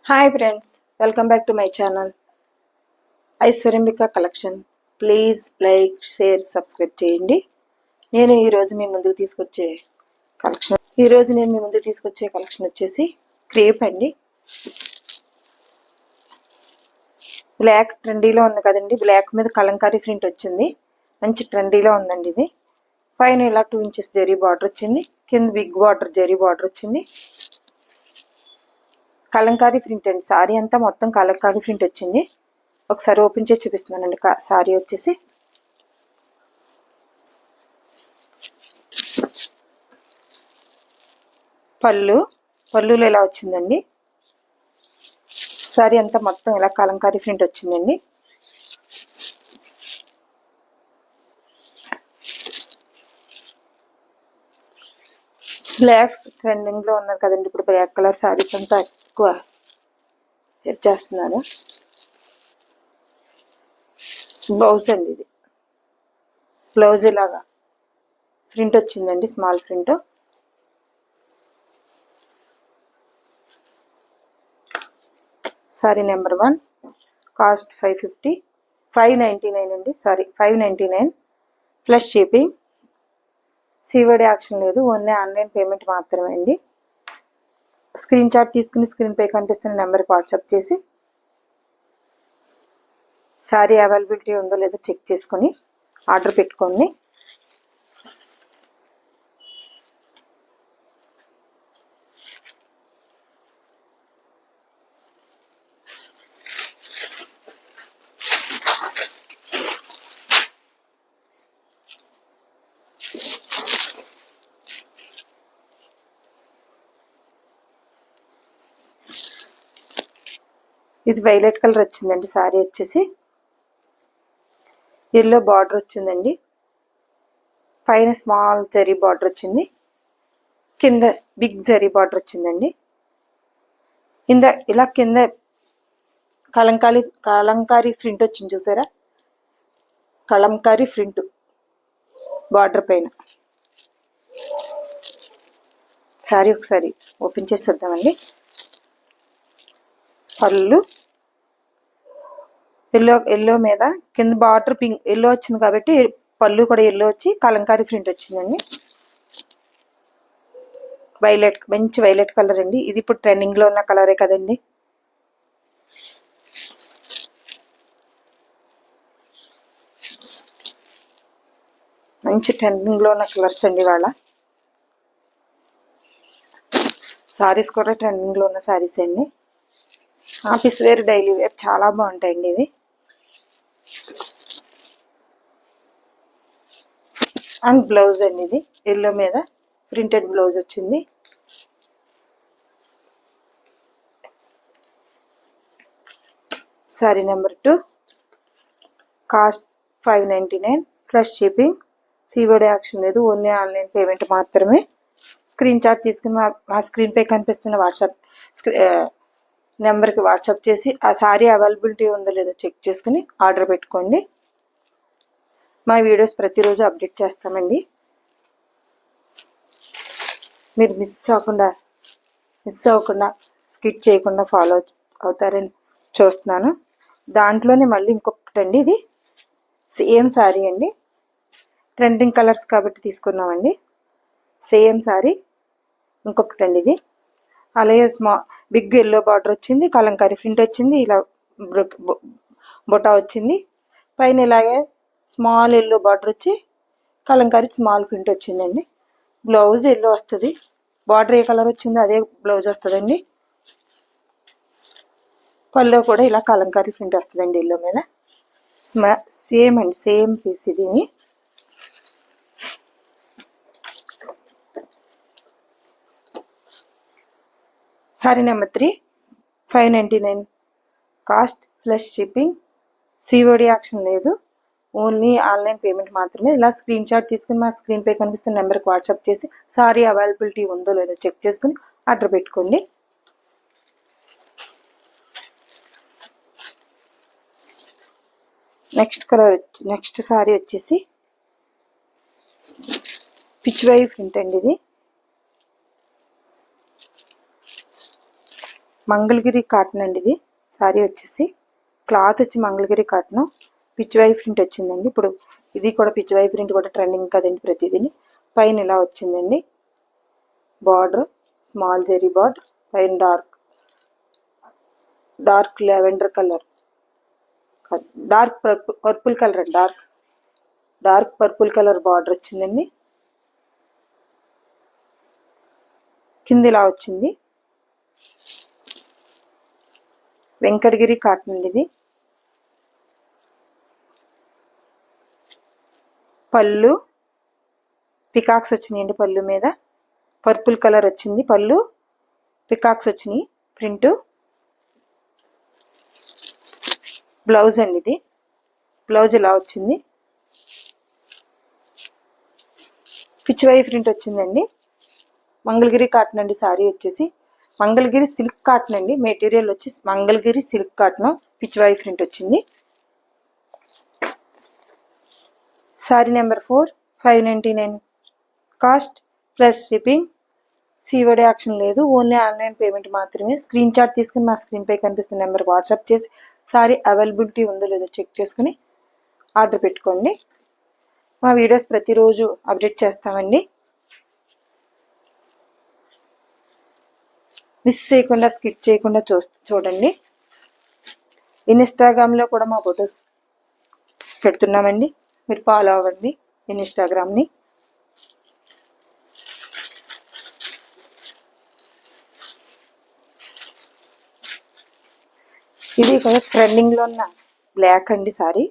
Hi friends, welcome back to my channel Aishwaryambika collection. Please like, share, subscribe చేయండి. నేను ఈరోజు మీ ముందుకు తీసుకొచ్చే కలెక్షన్ వచ్చేసి క్రేప్ అండి. బ్లాక్ ట్రెండీలో ఉంది కదండి. బ్లాక్ మీద కలంకారీ ప్రింట్ వచ్చింది. మంచి ట్రెండీలో ఉందండి ఇది. పైన ఇలా 2 ఇంచెస్ జరీ బార్డర్ వచ్చింది. కింద బిగ్ బార్డర్ జరీ బార్డర్ వచ్చింది. కలంకారీ ప్రింట్ అండి. సారీ అంతా మొత్తం కలంకారీ ప్రింట్ వచ్చింది. ఒకసారి ఓపెన్ చేసి చూపిస్తున్నానండి. సారీ వచ్చేసి పళ్ళులో ఇలా వచ్చిందండి. సారీ అంతా మొత్తం ఇలా కలంకారీ ప్రింట్ వచ్చిందండి. బ్లాక్స్ ట్రెండింగ్ లో ఉన్నారు కదండి. ఇప్పుడు బ్లాక్ కలర్ సారీస్ అంతా ఎక్కువ సెట్ చేస్తున్నారు. బ్లౌజ్ అండి ఇది. బ్లౌజ్ ఇలాగా ప్రింట్ వచ్చిందండి, small print. Sorry number 1, cost 599 అండి. Sorry 599 plus shipping. COD action లేదు, ఓన్లీ ఆన్లైన్ పేమెంట్ మాత్రమే అండి. స్క్రీన్ షాట్ తీసుకుని స్క్రీన్ పై కనిపిస్తున్న నెంబర్కి వాట్సాప్ చేసి సారీ అవైలబిలిటీ ఉందో లేదో చెక్ చేసుకొని ఆర్డర్ పెట్టుకోండి. ఇది వైలెట్ కలర్ వచ్చిందండి. సారీ వచ్చేసి ఎల్లో బార్డర్ వచ్చిందండి. పైన స్మాల్ జరీ బార్డర్ వచ్చింది, కింద బిగ్ జరీ బార్డర్ వచ్చిందండి. ఇలా కింద కలంకారీ ప్రింట్ వచ్చింది చూసారా. కలంకారీ ప్రింట్ బార్డర్ పైన. సారీ ఒకసారి ఓపెన్ చేసి చూద్దామండి. పళ్ళు ఎల్లో మీద కింద బార్డర్ పింక్ ఎల్లో వచ్చింది కాబట్టి పళ్ళు కూడా ఎల్లో వచ్చి కలంకారీ ప్రింట్ వచ్చిందండి. మంచి వైలెట్ కలర్ అండి. ఇది ఇప్పుడు ట్రెండింగ్ లో ఉన్న కలరే కదండి. మంచి ట్రెండింగ్ లో ఉన్న కలర్స్ అండి. వాళ్ళ సారీస్ కూడా ట్రెండింగ్ లో ఉన్న సారీస్ అండి. ఆఫీస్ వేర్, డైలీ వేర్ చాలా బాగుంటాయండి ఇవి. అండ్ బ్లౌజ్ అండి ఇది ఎల్లో మీద ప్రింటెడ్ బ్లౌజ్ వచ్చింది. Sorry number 2, cost 599 plus shipping. COD action లేదు, ఓన్లీ ఆన్లైన్ పేమెంట్ మాత్రమే. స్క్రీన్ షాట్ తీసుకుని మా స్క్రీన్ పై కనిపిస్తున్న వాట్సాప్ నెంబర్కి వాట్సాప్ చేసి ఆ సారీ అవైలబిలిటీ ఉందో లేదో చెక్ చేసుకుని ఆర్డర్ పెట్టుకోండి. మా వీడియోస్ ప్రతిరోజు అప్డేట్ చేస్తామండి. మీరు మిస్ అవ్వకుండా స్కిప్ చేయకుండా ఫాలో అవుతారని చూస్తున్నాను. దాంట్లోనే మళ్ళీ ఇంకొకటి అండి. ఇది సేమ్ సారీ అండి. ట్రెండింగ్ కలర్స్ కాబట్టి తీసుకున్నామండి. సేమ్ సారీ ఇంకొకటి అండి. ఇది అలాగే బిగ్ ఎల్లో బార్డర్ వచ్చింది, కలంకారీ ప్రింట్ వచ్చింది, ఇలా బొటా వచ్చింది. పైన ఇలాగే స్మాల్ ఎల్లో బార్డర్ వచ్చి కలంకారీ స్మాల్ ప్రింట్ వచ్చిందండి. బ్లౌజ్ ఎల్లో వస్తుంది. బార్డర్ ఏ కలర్ వచ్చిందో అదే బ్లౌజ్ వస్తుందండి. పళ్ళు కూడా ఇలా కలంకారీ ప్రింట్ వస్తుందండి ఎల్లో మీద. సేమ్ అండి, సేమ్ పీస్ ఇది. Sorry number 3, 599 cost plus shipping. COD action లేదు, ఓన్లీ ఆన్లైన్ పేమెంట్ మాత్రమే. ఇలా స్క్రీన్ షాట్ తీసుకుని మా స్క్రీన్ పై కనిపిస్తున్న నెంబర్కి వాట్సాప్ చేసి సారీ అవైలబిలిటీ ఉందో లేదో చెక్ చేసుకుని ఆర్డర్ పెట్టుకోండి. నెక్స్ట్ సారీ వచ్చేసి పిచ్ వై ప్రింట్ అండి. ఇది మంగళగిరి కాటన్ అండి ఇది. శారీ వచ్చేసి క్లాత్ వచ్చి మంగళగిరి కాటన్, పిచ్చివై ప్రింట్ వచ్చిందండి. ఇప్పుడు ఇది కూడా పిచ్చివై ప్రింట్ కూడా ట్రెండింగ్ కదండి ప్రతిదీని. పైన ఇలా వచ్చిందండి బార్డర్, స్మాల్ జెరీ బార్డర్, పైన dark lavender colour, dark purple colour అండి, డార్క్ పర్పుల్ కలర్ బార్డర్ వచ్చిందండి. కింద ఇలా వచ్చింది. వెంకటగిరి కాటన్ అండి ఇది. పళ్ళు పికాక్స్ వచ్చినాయండి. పళ్ళు మీద పర్పుల్ కలర్ వచ్చింది. పళ్ళు పికాక్స్ వచ్చినాయి ప్రింట్. బ్లౌజ్ అండి ఇది. బ్లౌజ్ ఇలా వచ్చింది. పిచ్చివై ప్రింట్ వచ్చిందండి. మంగళగిరి కాటన్ అండి. శారీ వచ్చేసి మంగళగిరి సిల్క్ కాటన్ అండి. మెటీరియల్ వచ్చి మంగళగిరి సిల్క్ కాటన్, పిచ్చివై ప్రింట్ వచ్చింది. Sari number 4, 599 cost plus shipping. COD action లేదు, ఓన్లీ ఆన్లైన్ పేమెంట్ మాత్రమే. స్క్రీన్ షాట్ తీసుకుని మా స్క్రీన్పై కనిపిస్తున్న నెంబర్కి వాట్సాప్ చేసి శారీ అవైలబిలిటీ ఉందో లేదో చెక్ చేసుకుని ఆర్డర్ పెట్టుకోండి. మా వీడియోస్ ప్రతిరోజు అప్డేట్ చేస్తామండి. మిస్ చేయకుండా, స్కిప్ చేయకుండా చూడండి. ఇన్స్టాగ్రామ్లో కూడా మా ఫొటోస్ పెడుతున్నామండి, మీరు ఫాలో అవ్వండి ఇన్స్టాగ్రామ్ని. ఇది కదా ట్రెండింగ్లో ఉన్న బ్లాక్ అండి సారీ.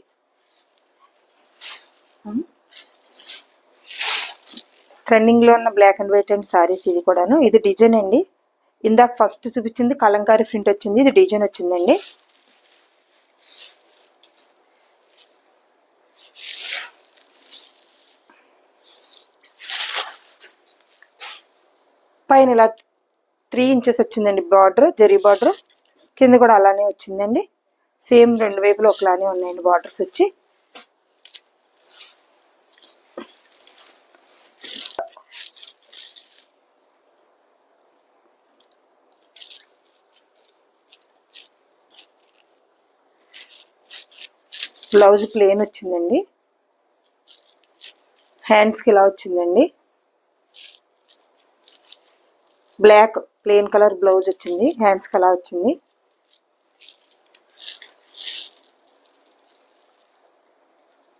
ట్రెండింగ్లో ఉన్న black and white and saris ఇది కూడాను. ఇది డిజైన్ అండి. ఇందాక ఫస్ట్ చూపించింది కలంకారీ ప్రింట్ వచ్చింది, ఇది డిజైన్ వచ్చిందండి. పైన ఇలా 3 ఇంచెస్ వచ్చిందండి బార్డర్, జరీ బార్డర్. కింద కూడా అలానే వచ్చిందండి. సేమ్ రెండు వైపులు ఒకలానే ఉన్నాయండి బార్డర్స్ వచ్చి. బ్లౌజ్ ప్లెయిన్ వచ్చిందండి. హ్యాండ్స్కి ఇలా వచ్చిందండి. బ్లాక్ ప్లెయిన్ కలర్ బ్లౌజ్ వచ్చింది, హ్యాండ్స్కి అలా వచ్చింది.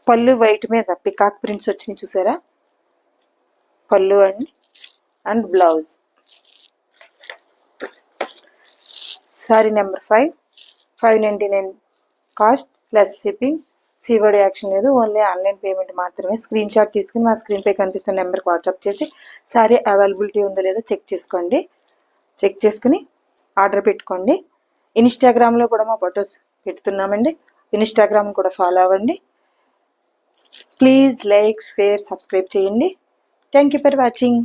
పళ్ళు వైట్ మీద పికాక్ ప్రింట్స్ వచ్చినాయి చూసారా. పళ్ళు and blouse. Sorry number 5, 599 cost plus shipping. COD action లేదు, ఓన్లీ ఆన్లైన్ పేమెంట్ మాత్రమే. స్క్రీన్ షాట్ తీసుకుని మా స్క్రీన్పై కనిపిస్తున్న నెంబర్కి వాట్సాప్ చేసి సారీ అవైలబిలిటీ ఉందో లేదో చెక్ చేసుకోండి. చెక్ చేసుకుని ఆర్డర్ పెట్టుకోండి. ఇన్స్టాగ్రామ్లో కూడా మా ఫొటోస్ పెడుతున్నామండి, ఇన్స్టాగ్రామ్ కూడా ఫాలో అవ్వండి. ప్లీజ్ లైక్, షేర్, సబ్స్క్రైబ్ చేయండి. Thank you for watching.